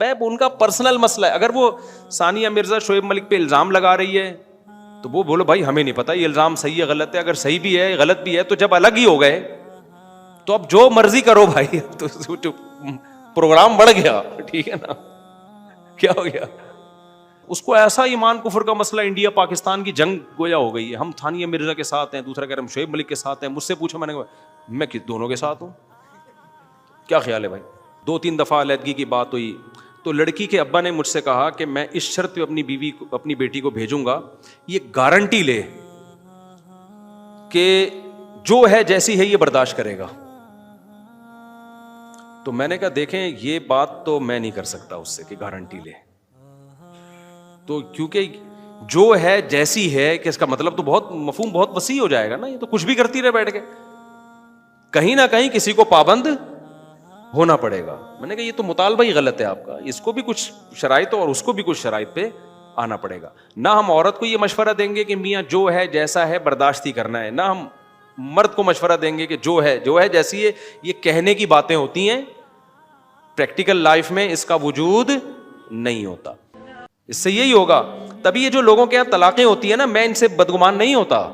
ان کا پرسنل مسئلہ ہے. اگر وہ ثانیہ مرزا شعیب ملک پہ الزام لگا رہی ہے تو وہ بولو بھائی ہمیں نہیں پتا یہ الزام صحیح ہے غلط ہے. اگر صحیح بھی ہے غلط بھی ہے تو جب الگ ہی ہو گئے تو اب جو مرضی کرو بھائی. تو پروگرام بڑھ گیا, ٹھیک ہے نا, کیا ہو گیا. اس کو ایسا ایمان کفر کا مسئلہ انڈیا پاکستان کی جنگ گویا ہو گئی ہے. ہم ثانیہ مرزا کے ساتھ ہیں, دوسرا کہہ رہے ہم شعیب ملک کے ساتھ ہیں. مجھ سے پوچھا میں نے کہا میں دونوں کے ساتھ ہوں. کیا خیال ہے بھائی. 2-3 دفعہ علیحدگی کی بات ہوئی تو لڑکی کے ابا نے مجھ سے کہا کہ میں اس شرط پہ اپنی بیٹی کو بھیجوں گا, یہ گارنٹی لے کہ جو ہے جیسی ہے یہ برداشت کرے گا. تو میں نے کہا دیکھیں یہ بات تو میں نہیں کر سکتا اس سے کہ گارنٹی لے, تو کیونکہ جو ہے جیسی ہے کہ اس کا مطلب تو بہت مفہوم بہت وسیع ہو جائے گا نا. یہ تو کچھ بھی کرتی رہے بیٹھ کے, کہیں نہ کہیں کسی کو پابند ہونا پڑے گا. میں نے کہا یہ تو مطالبہ ہی غلط ہے آپ کا, اس کو بھی کچھ شرائط اور اس کو بھی کچھ شرائط پہ آنا پڑے گا. نہ ہم عورت کو یہ مشورہ دیں گے کہ میاں جو ہے جیسا ہے برداشت ہی کرنا ہے, نہ ہم مرد کو مشورہ دیں گے کہ جو ہے جیسی ہے. یہ کہنے کی باتیں ہوتی ہیں, پریکٹیکل لائف میں اس کا وجود نہیں ہوتا. اس سے یہی ہوگا. تبھی یہ جو لوگوں کے یہاں طلاقیں ہوتی ہیں نا, میں ان سے بدگمان نہیں ہوتا.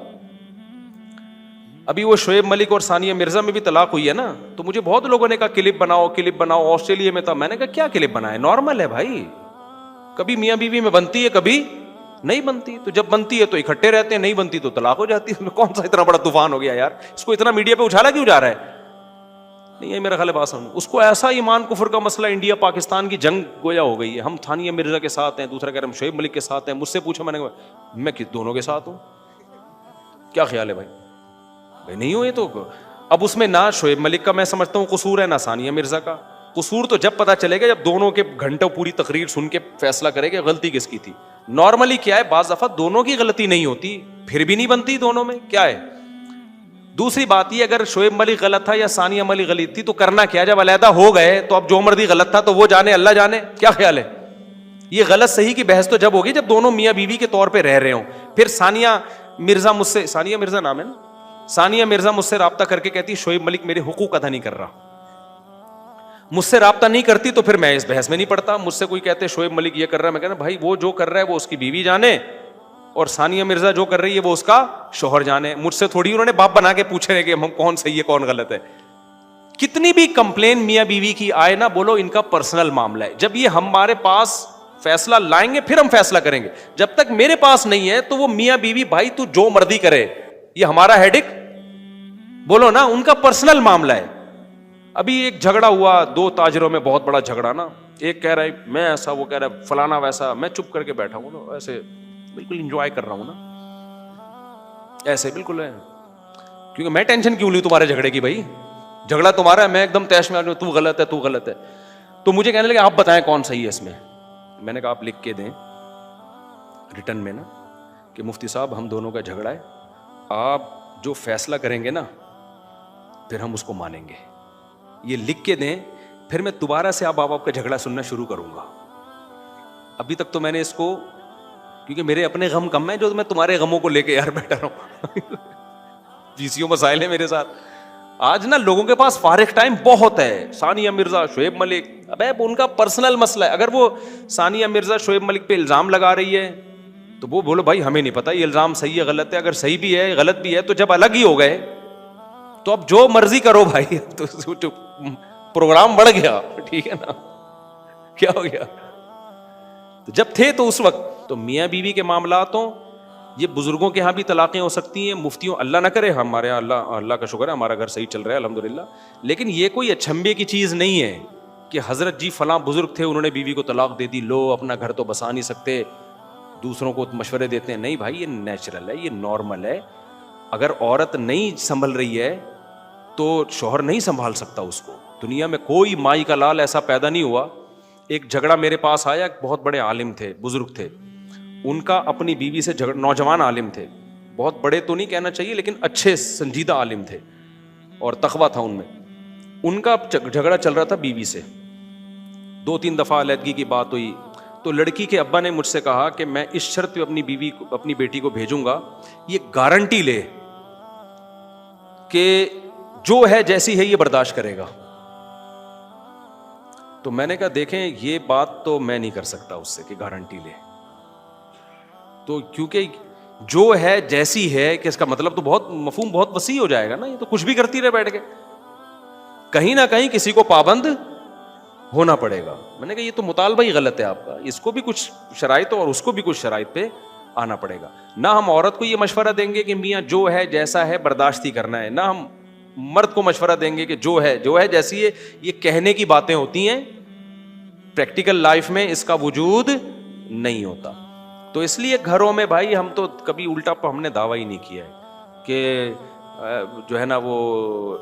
ابھی وہ شعیب ملک اور ثانیہ مرزا میں بھی طلاق ہوئی ہے نا, تو مجھے بہت لوگوں نے کہا کلپ بناؤ. آسٹریلیا میں تھا, میں نے کہا کیا کلپ بنائے, نارمل ہے بھائی, کبھی میاں بیوی میں بنتی ہے کبھی نہیں بنتی. تو جب بنتی ہے تو اکٹھے رہتے ہیں, نہیں بنتی تو طلاق ہو جاتی ہے. کون سا اتنا بڑا طوفان ہو گیا یار, اس کو اتنا میڈیا پہ اچھالا کیوں جا رہا ہے. نہیں ہے میرا خیال بات سمجھ. اس کو ایسا ایمان کفر کا مسئلہ انڈیا پاکستان کی جنگ گویا ہو گئی ہے. ہم ثانیہ مرزا کے ساتھ ہیں, دوسرا کہہ رہے ہم شعیب ملک کے ساتھ ہیں. مجھ سے پوچھا میں نے کہا میں دونوں کے ساتھ ہوں. کیا خیال ہے بھائی نہیں ہوئے تو اب اس میں نہ شعیب ملک کا میں سمجھتا ہوں قصور ہے, نہ ثانیہ مرزا کا قصور. تو جب پتا چلے گا جب دونوں کے گھنٹوں پوری تقریر سن کے فیصلہ کرے کہ غلطی کس کی تھی. نارملی کیا ہے, بعض دفعہ دونوں کی غلطی نہیں ہوتی, پھر بھی نہیں بنتی دونوں میں, کیا ہے. دوسری بات یہ, اگر شعیب ملک غلط تھا یا ثانیہ ملک غلط تھی تو کرنا کیا, جب علیحدہ ہو گئے تو اب جو مرضی غلط تھا تو وہ جانے اللہ جانے. کیا خیال ہے. یہ غلط صحیح کی بحث تو جب ہوگی جب دونوں میاں بیوی کے طور پہ رہ رہے ہوں. پھر ثانیہ مرزا مجھ سے, ثانیہ مرزا نام ہے نا, ثانیہ مرزا مجھ سے رابطہ کر کے کہتی شعیب ملک میرے حقوق ادا نہیں کر رہا. مجھ سے رابطہ نہیں کرتی تو پھر میں اس بحث میں نہیں پڑتا. مجھ سے کوئی کہتے شعیب ملک یہ کر رہا ہے, میں کہتا بھائی وہ جو کر رہا ہے وہ اس کی بیوی جانے, اور ثانیہ مرزا جو کر رہی ہے وہ اس کا شوہر جانے. مجھ سے تھوڑی انہوں نے باپ بنا کے پوچھے رہے کہ ہم کون صحیح ہے کون غلط ہے. کتنی بھی کمپلین میاں بیوی کی آئے نا, بولو ان کا پرسنل معاملہ ہے. جب یہ ہمارے پاس فیصلہ لائیں گے پھر ہم فیصلہ کریں گے. جب تک میرے پاس نہیں ہے تو وہ میاں بیوی بھائی تو جو مرضی کرے, یہ ہمارا ہیڈک بولو نا, ان کا پرسنل معاملہ ہے. ابھی ایک جھگڑا ہوا 2 تاجروں میں, بہت بڑا جھگڑا نا. ایک کہہ رہا ہے میں ایسا, وہ کہہ رہا ہے فلانا ویسا. میں چپ کر کے بیٹھا ہوں نا, ایسے بالکل انجوائے کر رہا ہوں نا, ایسے بالکل ہے, کیونکہ میں ٹینشن کیوں لوں تمہارے جھگڑے کی. بھائی جھگڑا تمہارا ہے, میں ایک دم تیش میں آ جاؤں, تو غلط ہے تو غلط ہے. تو مجھے کہنے لگے آپ بتائیں کون صحیح ہے اس میں. میں نے کہا آپ لکھ کے دیں ریٹن میں نا کہ مفتی صاحب ہم دونوں کا جھگڑا ہے, آپ جو فیصلہ کریں گے نا پھر ہم اس کو مانیں گے. یہ لکھ کے دیں, پھر میں دوبارہ سے آپ کا جھگڑا سننا شروع کروں گا. ابھی تک تو میں نے اس کو, کیونکہ میرے اپنے غم کم ہیں جو میں تمہارے غموں کو لے کے یار بیٹھا رہا ہوں. جیسیوں مسائل ہیں میرے ساتھ. آج نا لوگوں کے پاس فارغ ٹائم بہت ہے. ثانیہ مرزا شعیب ملک, ابے ان کا پرسنل مسئلہ ہے. اگر وہ ثانیہ مرزا شعیب ملک پہ الزام لگا رہی ہے تو وہ بولو بھائی ہمیں نہیں پتا یہ الزام صحیح ہے غلط ہے. اگر صحیح بھی ہے غلط بھی ہے تو جب الگ ہی ہو گئے تو اب جو مرضی کرو بھائی. تو پروگرام بڑھ گیا, ٹھیک ہے نا, کیا ہو گیا. تو جب تھے تو اس وقت تو میاں بیوی کے معاملات ہوں, یہ بزرگوں کے ہاں بھی طلاقیں ہو سکتی ہیں, مفتیوں, اللہ نہ کرے, ہمارے اللہ کا شکر ہے ہمارا گھر صحیح چل رہا ہے الحمدللہ. لیکن یہ کوئی اچھمبے کی چیز نہیں ہے کہ حضرت جی فلاں بزرگ تھے انہوں نے بیوی کو طلاق دے دی, لو اپنا گھر تو بسا نہیں سکتے, دوسروں کو مشورے دیتے ہیں. نہیں بھائی یہ نیچرل ہے, یہ نارمل ہے. اگر عورت نہیں سنبھل رہی ہے تو شوہر نہیں سنبھال سکتا اس کو. دنیا میں کوئی مائی کا لال ایسا پیدا نہیں ہوا. ایک جھگڑا میرے پاس آیا, بہت بڑے عالم تھے, بزرگ تھے, ان کا اپنی بیوی سے جھگڑا, نوجوان عالم تھے, بہت بڑے تو نہیں کہنا چاہیے لیکن اچھے سنجیدہ عالم تھے اور تقویٰ تھا ان میں. ان کا جھگڑا چل رہا تھا بیوی سے. 2-3 دفعہ علیحدگی کی بات ہوئی تو لڑکی کے ابا نے مجھ سے کہا کہ میں اس شرط پہ اپنی بیٹی کو بھیجوں گا, یہ گارنٹی لے کہ جو ہے جیسی ہے یہ برداشت کرے گا. تو میں نے کہا دیکھیں یہ بات تو میں نہیں کر سکتا اس سے کہ گارنٹی لے, تو کیونکہ جو ہے جیسی ہے کہ اس کا مطلب تو بہت مفہوم بہت وسیع ہو جائے گا نا, یہ تو کچھ بھی کرتی رہے بیٹھ کے, کہیں نہ کہیں کسی کو پابند ہونا پڑے گا. میں نے کہا یہ تو مطالبہ ہی غلط ہے آپ کا, اس کو بھی کچھ شرائط اور اس کو بھی کچھ شرائط پہ آنا پڑے گا. نہ ہم عورت کو یہ مشورہ دیں گے کہ میاں جو ہے جیسا ہے برداشت ہی کرنا ہے, نہ ہم مرد کو مشورہ دیں گے کہ جو ہے جیسی ہے. یہ کہنے کی باتیں ہوتی ہیں, پریکٹیکل لائف میں اس کا وجود نہیں ہوتا. تو اس لیے گھروں میں بھائی ہم تو کبھی الٹا ہم نے دعویٰ ہی نہیں کیا ہے کہ جو ہے نا وہ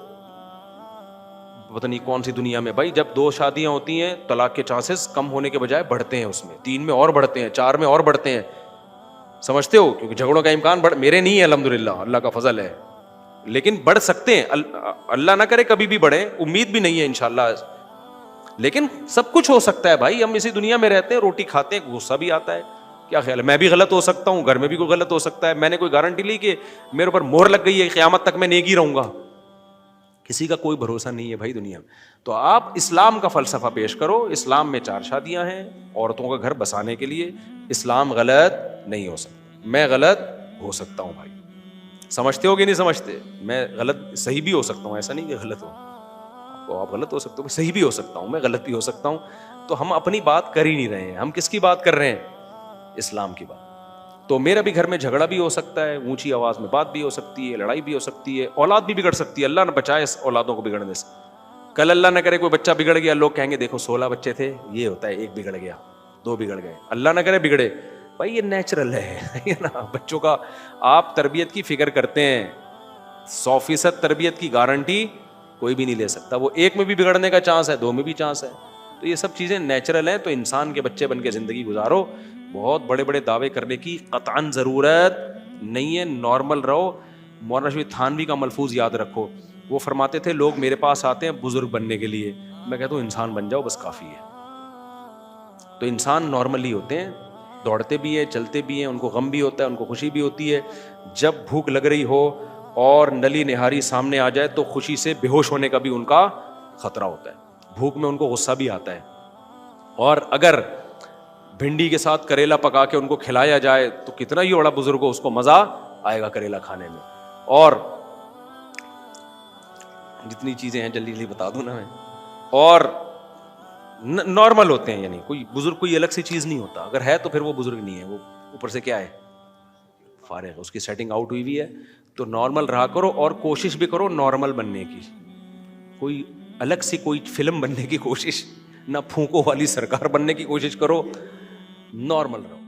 پتہ نہیں کون سی دنیا میں بھائی جب 2 شادیاں ہوتی ہیں طلاق کے چانسز کم ہونے کے بجائے بڑھتے ہیں, اس میں 3 میں اور بڑھتے ہیں, 4 میں اور بڑھتے ہیں, سمجھتے ہو, کیونکہ جھگڑوں کا امکان میرے نہیں ہے الحمدللہ, اللہ کا فضل ہے, لیکن بڑھ سکتے ہیں, اللہ نہ کرے کبھی بھی بڑھے, امید بھی نہیں ہے انشاءاللہ, لیکن سب کچھ ہو سکتا ہے بھائی. ہم اسی دنیا میں رہتے ہیں, روٹی کھاتے ہیں, غصہ بھی آتا ہے, کیا خیال ہے میں بھی غلط ہو سکتا ہوں, گھر میں بھی کوئی غلط ہو سکتا ہے. میں نے کوئی گارنٹی لی کہ میرے اوپر مہر لگ گئی ہے قیامت تک میں نیک ہی رہوں گا, کسی کا کوئی بھروسہ نہیں ہے بھائی دنیا میں. تو آپ اسلام کا فلسفہ پیش کرو, اسلام میں 4 شادیاں ہیں عورتوں کا گھر بسانے کے لیے, اسلام غلط نہیں ہو سکتا. میں غلط ہو سکتا ہوں بھائی, سمجھتے ہو کہ نہیں سمجھتے, میں غلط صحیح بھی ہو سکتا ہوں, ایسا نہیں کہ غلط ہو, آپ غلط ہو سکتے ہو, صحیح بھی ہو سکتا ہوں, میں غلط بھی ہو سکتا ہوں. تو ہم اپنی بات کر ہی نہیں رہے ہیں, ہم کس کی بات کر رہے ہیں, اسلام کی بات. تو میرا بھی گھر میں جھگڑا بھی ہو سکتا ہے, اونچی آواز میں بات بھی ہو سکتی ہے, لڑائی بھی ہو سکتی ہے, اولاد بھی بگڑ سکتی ہے, اللہ نہ بچائے اس اولادوں کو بگڑنے سے. کل اللہ نہ کرے کوئی بچہ بگڑ گیا, لوگ کہیں گے دیکھو 16 بچے تھے, یہ ہوتا ہے 1 بگڑ گیا, 2 بگڑ گئے, اللہ نہ کرے بگڑے. بھائی یہ نیچرل ہے نا, بچوں کا آپ تربیت کی فکر کرتے ہیں, 100% تربیت کی گارنٹی کوئی بھی نہیں لے سکتا, وہ 1 میں بھی بگڑنے کا چانس ہے, 2 میں بھی چانس ہے. تو یہ سب چیزیں نیچرل ہیں. تو انسان کے بچے بن کے زندگی گزارو, بہت بڑے بڑے دعوے کرنے کی قطعاً ضرورت نہیں ہے, نارمل رہو. مولانا رشید تھانوی کا ملفوظ یاد رکھو, وہ فرماتے تھے لوگ میرے پاس آتے ہیں بزرگ بننے کے لیے, میں کہتا ہوں انسان بن جاؤ بس کافی ہے. تو انسان نارمل ہی ہوتے ہیں, دوڑتے بھی ہیں, چلتے بھی ہیں, ان کو غم بھی ہوتا ہے, ان کو خوشی بھی ہوتی ہے. جب بھوک لگ رہی ہو اور نلی نہاری سامنے آ جائے تو خوشی سے بے ہوش ہونے کا بھی ان کا خطرہ ہوتا ہے, بھوک میں ان کو غصہ بھی آتا ہے. اور اگر بھنڈی کے ساتھ کریلا پکا کے ان کو کھلایا جائے تو کتنا ہی بڑا بزرگ ہو اس کو مزہ آئے گا کریلا کھانے میں. اور جتنی چیزیں ہیں جلدی جلدی بتا دوں نا میں, اور نارمل ہوتے ہیں, یعنی کوئی بزرگ کوئی الگ سی چیز نہیں ہوتا, اگر ہے تو پھر وہ بزرگ نہیں ہے, وہ اوپر سے کیا ہے فارغ, اس کی سیٹنگ آؤٹ ہوئی ہے. تو نارمل رہا کرو اور کوشش بھی کرو نارمل بننے کی, کوئی الگ سی کوئی فلم بننے کی کوشش نہ, پھونکو والی سرکار بننے کی کوشش کرو, نارمل رہو.